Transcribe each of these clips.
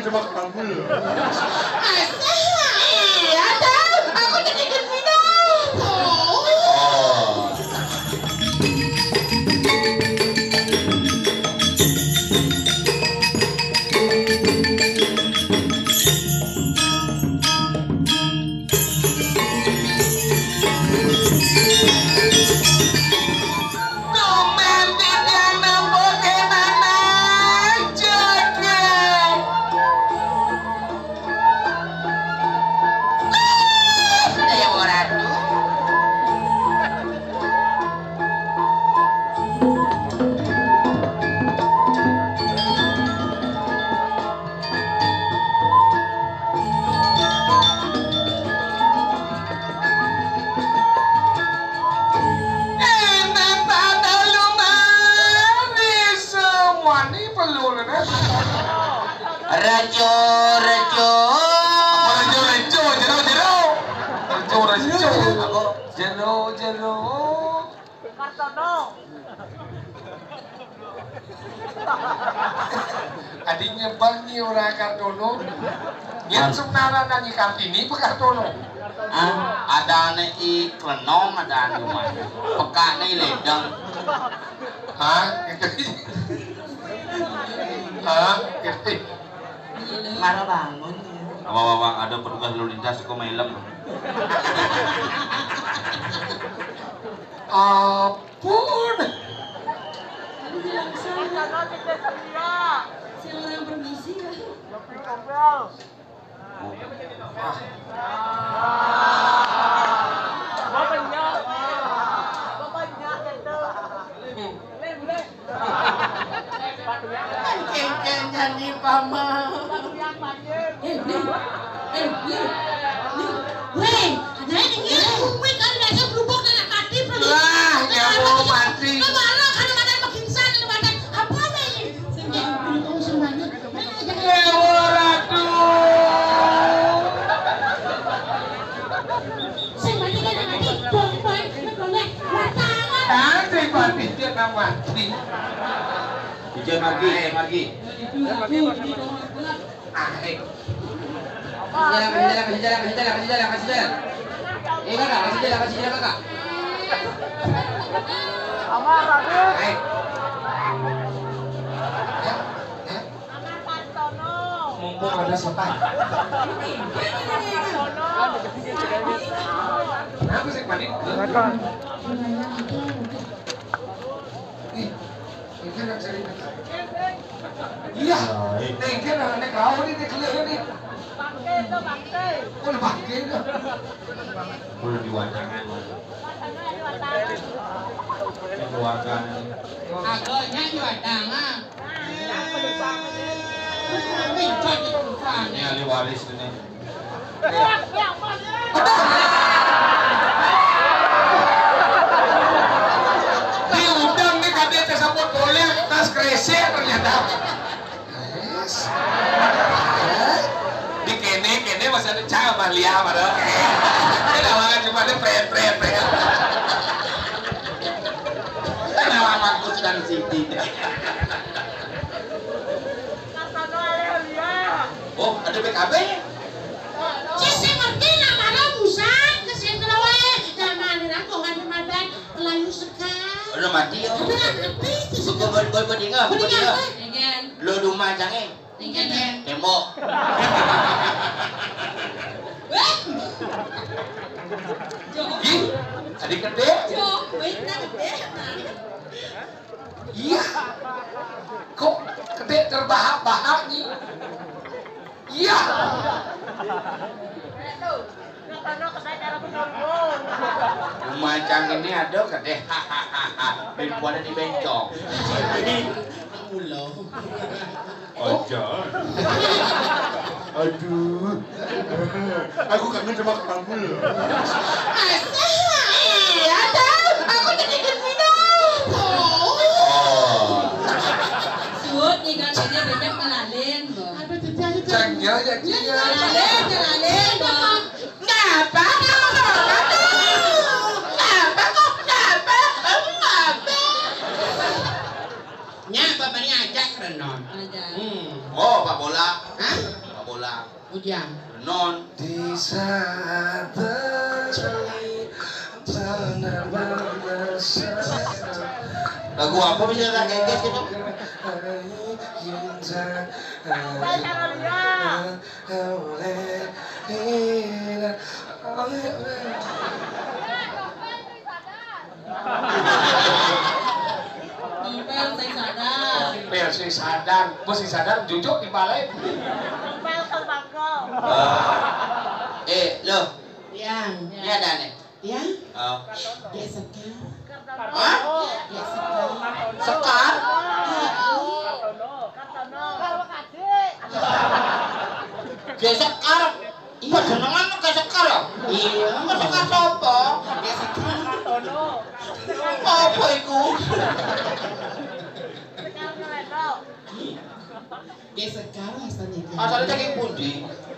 cuma kambul. Asa? Iya dah, aku jadi minum. Oh. Rajo, Rajo. Apa Rajo, Jero. Aku Jero. Kartono. Adiknya Bang nih orang Kartono. Yang sebenarnya nyanyi Kartini, Pak Kartono. Ada ane iklenom, ada ane rumah. Peka nih ledeng. Hah? Hah? Marah bangun. Awang ada petugas lalu lintas kok melem. Ampun. Kartono tidak setia. Silakan permisi ya. Lebih kompel. Bapaknya itu. Boleh. Kengkeng nyanyi pama. Weh, ada yang ini kuwi kan biasa berubah dengan mati pergi. Lah, ya mau mati. Kemana kadang-kadang makin sana badan apa nih? Sing beruntung semuanya. Sing mati kan mati. Boy, boleh. Watangan. Nanti mati dia nak mati. Ijen lagi. Kasih jalan. Kakak, kasih jalan kakak. Amar lagi. Amar Kartono. Mumpung ada sopan. Kenapa sih panik? Ini kan nak cari. Iya. Nih kan nak kau ni nih kelihatan nih. Bangke. Oh nak bangke dah. Udah diwacangan. Agaknya juadangan. Ini ahli waris ini. Diundang nih katanya tersambut boleh tas kresek ternyata. Yes. Di kene masih ada cah Amalia padahal. Ini awalnya cuma ada pret. Nama Markus dan Siti. Kartono Alia. Oh, ada PKB? Saya ngerti namanya Musa, kesian wae. Namanya aku kan Ramadan Melayu sekali. Udah mati yo. Udah ngerti itu. Bedinga. Again. Lo rumah jange. Again. Tembok. Ih, adik gede. Jo, wait na gede. Iya. Kok gede terbahak-bahak nih? Iya. Kartono kesana cara menunggu. Rumah cang ini ada kade. Bengkuan di bencong. Ulo. Aja. Aduh. Aku kangen sama kambul. Asa? Iya dah, aku jadi minum. Oh. Suot nih kan dia banyak melalin, Bang. Cangnya ya dia. Melalin, Bang. Ngapa? Nya, bapak ni ajak renon. Ada. Oh, Pak Bola. Hah? Ujang. Non. Di saat terjadi benar-benar Lagu apa bisa tak kayak gitu? Baik cara lihat. Novel saya sadar. Pel si sadar, bos si sadar jujuk di balai. Pel terbangko. Lo, Yang. ini ada nih. Ya. Oh. Dia sekar. Hah? Dia sekar. Sekar? Kartono. Kalau adik. Dia sekar. Iya, jenengan kayak sekar ya? Iya, kok sekar sopo? Dia sekar. Kartono. Apa iku? Sekarang ngelendok. Dia sekar asalnya. Asalnya saking pundi?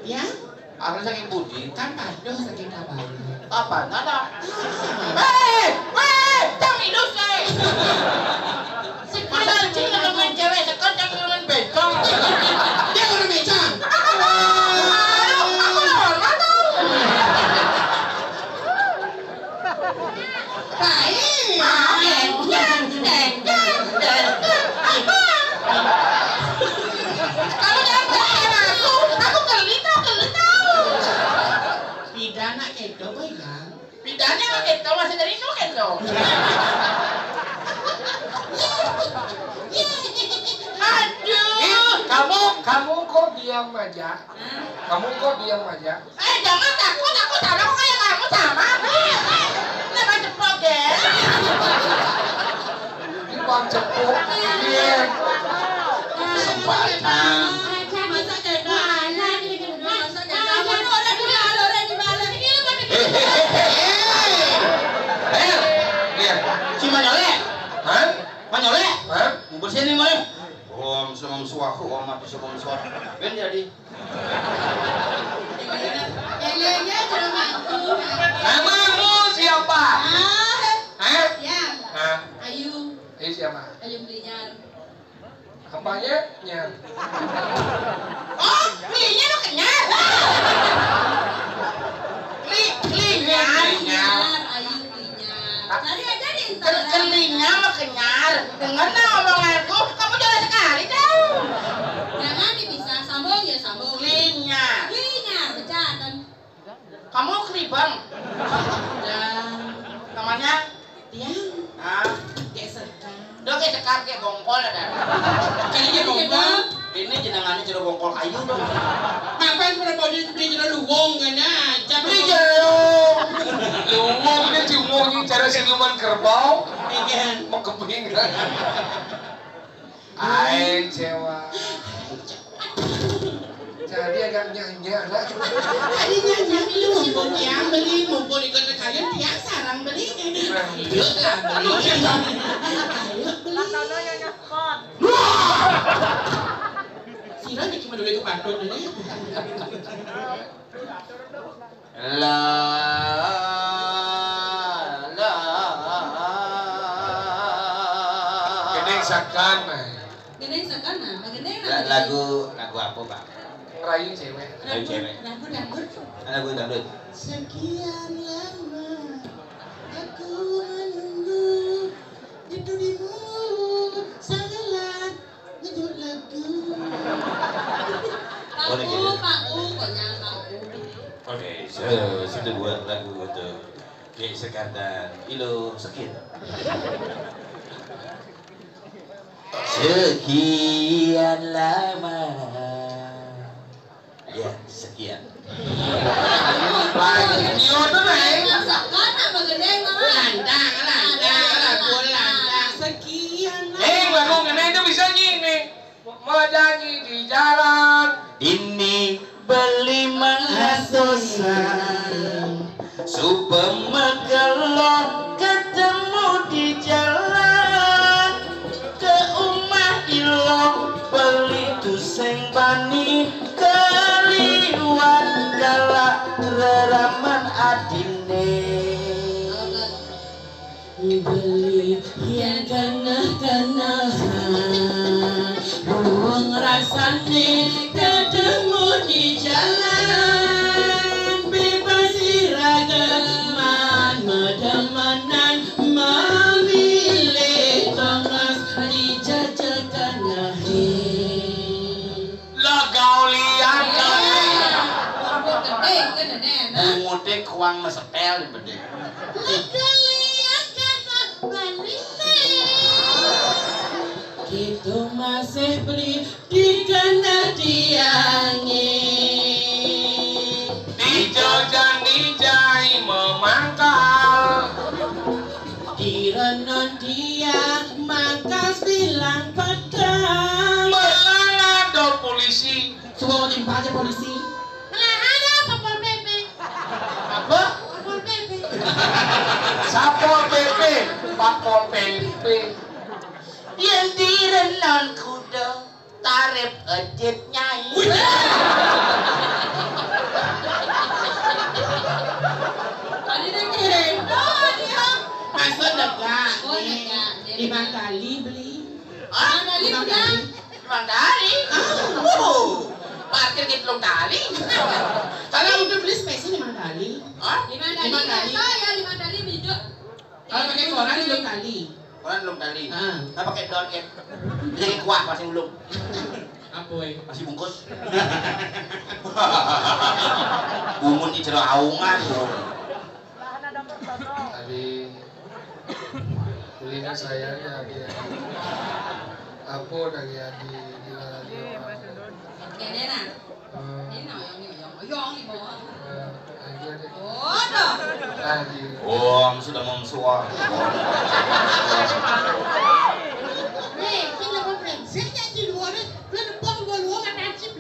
Ya. Asalnya saking pundi? Kan paduh saking kabar. Apa? Nada. Jangan hidup saya. Masa cing ngomongin cewek, sekar jangan ngomongin bencong. Dia orang becang. Aku hormat dong. Baik. Kamu jangan berani aku gelit tau. Pidana itu boy kan. Pidana mah gitu, masih dari itu gitu. Aduh. Kamu kok diam aja? Kamu kok diam aja? Jangan takut, aku sama kayak kamu sama. Nama cepet deh. Di bang cepuk. Iya. Kesempatan. Masa gitu aja nih kan. Masa gitu. Orang di balik ini lu kan. Iya. Si Manyole. Hah? Manyole. Hah? Bersihin nih Manyole. Om semam suaku, om mati semam suaku. Ben jadi. Elenya dramaku. Namamu siapa? Hah? Ya. Hah? Ayu. Ini siapa? Ayu Blinyar. Apanya? Nya. Oh, belinya lo kenyal. Belinya. Ayu Blinyar. Cari aja di Instagram. Kelinya lo kenyal. Dengar nah omonganku, kamu jangan sekali dong. Jangan bisa sambung ya sambung. Belinya. Blinyar bercanda. Kamu kelibang. Dan Namanya? dia Ah, geserkan. udah kayak sekar kayak bongkol ada. Kayaknya bongkol. Ini jenengannya jeruk bongkol kayu dong. Ngapain pada body beli jeruk luwung kan aja. Beli jeruk. Lumung ini diumumnya cara siluman kerbau. Iya. Mau keping. Ay, cewa. Jadi agak nyanyi lah. Tadi nyanyi lu mumpung yang beli, mumpung ikut kalian tiang sarang beli. Yuk lah beli. Ayo beli. Kartono nyonya spot. Sira nih cuma dulu itu patut ini. La la. Ini sakan. Gendeng sakana, gendeng Lagu apa Pak? Ngerayu cewek. Lagu cewek. Lagu dangdut. Lagu dangdut. Sekian lama aku menunggu di dirimu sangatlah ngedut lagu. Boleh gitu. Paku, pokoknya paku. Oke, sudah buat lagu untuk Kek Sekar dan Ilo Sekir. Sekian lama. Ya, sekian. Iyo tuh naik. Sakana apa gendeng mah? Landang, lagu landang. Sekian lama. Lagu kena itu bisa nyanyi. Mau nyanyi di jalan. Ini beli menghasusan Supemegelo ketemu di jalan Ke umah ilo beli tuseng bani Keliwan galak reraman adine Beli yang ganah-ganahan Buang rasane ketemu di jalan uang mesetel di bede. Gitu masih beli di kena diangi. Di jajan di jai memangkal. Di renon dia mangkas bilang pedang. Melanggar polisi. Coba mau timpa aja polisi. Ada Papol PP. Apa? Papol PP. Sapol PP, Pakpol PP. Yang di renon kuda tarif ejit nyai. Tadi dia gendong dia. Masuk dekat. Oh, dekat. 5 kali beli. Ah, Ada lima 5 kan? kali. 5 kali. Parkir gitu kali. Kalau udah beli spesial 5 kali. Hah? 5 Lima kali. kali. Saya 5 kali hidup. Kalau pakai koran 2 kali. Orang belum kali. Ah, Nah pakai daun ya. Jadi kuah masih belum. apa ya? Masih bungkus. Bumun di jero aungan. Bahan ada persono. Tadi kuliner saya ya dia. Apa dari di radio. Ini nah. Ini oyong di bawah. Aja deh. Oh, dah. Tadi. Om sudah memsuah.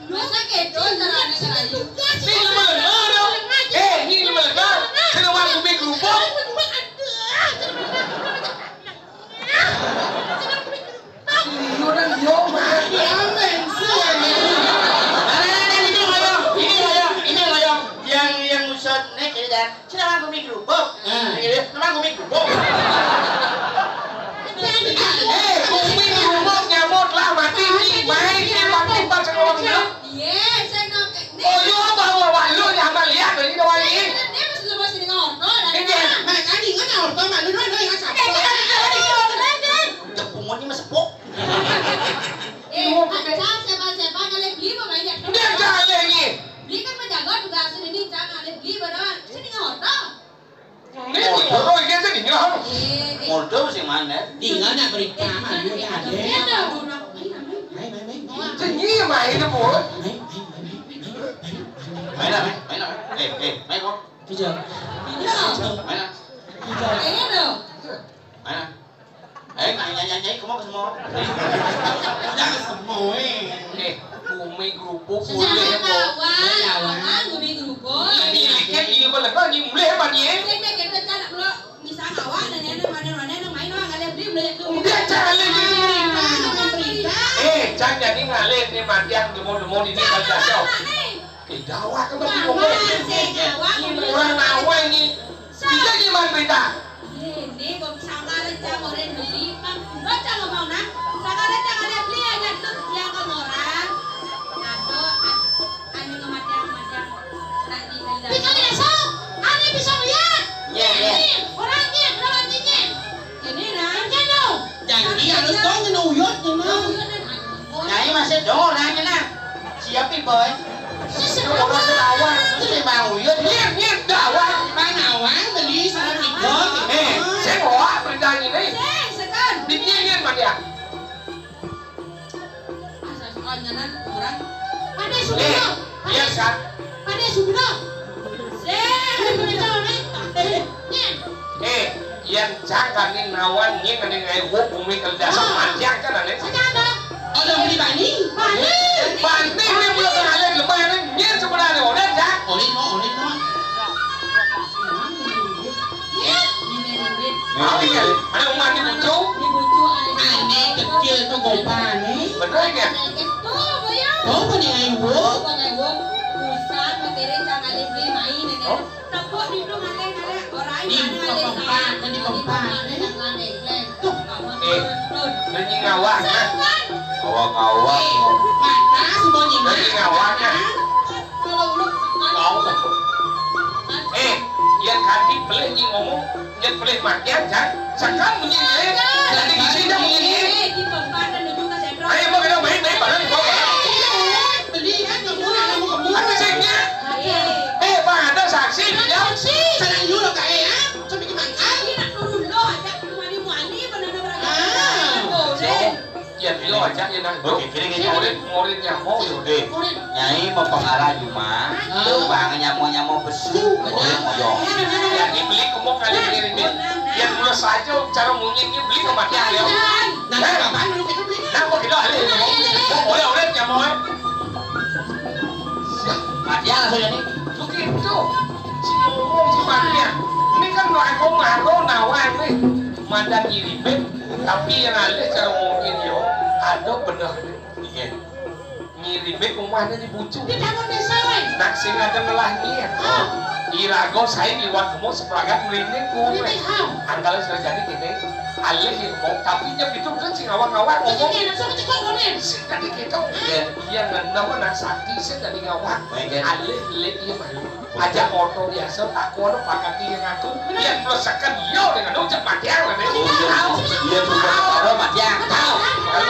Masa gitu caranya caranya. Ini lemah ini lemah. Kenapa aku bikin kerupuk? Orang yo mah. Amen, Ini loyong. Yang usut nih jadi dan. Kenapa aku bikin kerupuk? Kenapa aku bikin kerupuk? Umi kerupuk nyamuk lah mati nih. Main timpat sekolah dia. Iya, saya nongkrong. Oh yo bawa lu yang lihat dari doa ini. Dia masih lepas ini ngobrol. Ini. Mereka di mana orang tua malu doang yang asap. Tepung ini mesepuk. Siapa ngalih beli apa banyak? Dia jalan ini. Beli kan menjaga juga sini jangan ngalih beli beneran. Sini ngobrol. Ini orang ini sini nggak. Modal sih mana? Tinggal nak berita malu ya ada. Ada. Main. Sini main itu bu. Main lah, main kok. Tujuh. Main lah, Kayaknya dong. main lah. Nyanyi, kamu ke semua. Jangan semua. Umi kerupuk Sejak boleh bu. awal, gue kerupuk. Ini kan ini boleh kan ini boleh apa ni? Saya kira cara lo misalnya awak dan nenek mana main orang ngalih beli beli tu. Dia jalan ini. Berita. Jangan ni ngalir ni matiang demo ini kan jauh. Dawa kan berarti orang nawa ini. Bisa gimana berita? Ini kok sama aja orang beli kan. Lo jangan mau nak. Sekarang jangan ada beli aja tu yang kan orang. Atau anu kematian nanti dari. Bisa besok. Ane bisa lihat. Ya. Orangnya, lawannya. Ini nah. Jangan. Jadi harus tahu ngenuyot ngenuyot. Nyanyi masih dong orangnya nah. Siapin boy. Orang sedawan, terus mau yuk. Ni dawa. Mana awang beli salah tiga. Saya bawa berita ini. Sekan. Dingin dia. Asal soalnya orang. Pandai sudah. Iya kan. Pandai sudah. Yang jangan ni nawan ni kan dengan ibu bumi kerja sama dia kan ada. Oh, dah beli bani. Bani ni pula kenal lepas ni sebenarnya orang dah. Oleh no. Mau ni mana umat ni bucu? Ane kecil tu gompa ni. Betul ke? Oh, bani ayu. Nanti ngawak kan? Awak. Mata si bani Nanti ngawak kan? Yang kaki boleh ni ngomong, yang boleh makan kan? Sekarang begini, nanti di sini begini. Ayo mau kena main barang kau. beli kan kamu nak kamu. Apa sihnya? Bang ada saksi ya. Sarang yulo ka ya. Sabi ki mangka. Ini nak turun lo aja cuma di muani benar beragam. Boleh. Iya lo aja ya nah. Oke, kira-kira ngorin nyamuk ya. Oke. Nyai mau pengarah cuma tuh bang nyamuk besu. Moyo. Yang dibeli kamu kali ngirimin. Yang mulai saja cara munyingnya beli ke mati yang leo. Nah, apa lu kita beli? Nah, kok kita ahli mau oleh nyamuk. Matian langsung jadi. Begitu. Si ngomong si matinya. Ini kan aku ngaruh nawang nih. Mandan ngirimin. Tapi yang ada cara mungkin yo. Ada bener nih. Ngirimin rumahnya di bucu. Di bangun desa we. Nak sing ada melahir. Irago saya liwat kamu seperagat merinding gue. Angkala sudah jadi gini. Alih yang mau tapi nya itu kan sing awak-awak ngomong. Sing tadi kita yang nama nak sakti sing tadi ngawak. Alih lek iya malu. Aja orto biasa tak kuat pakati yang aku. Yang merasakan yo dengan ucap matiang lah nih. Iya juga. Kalau matian tahu. Kalau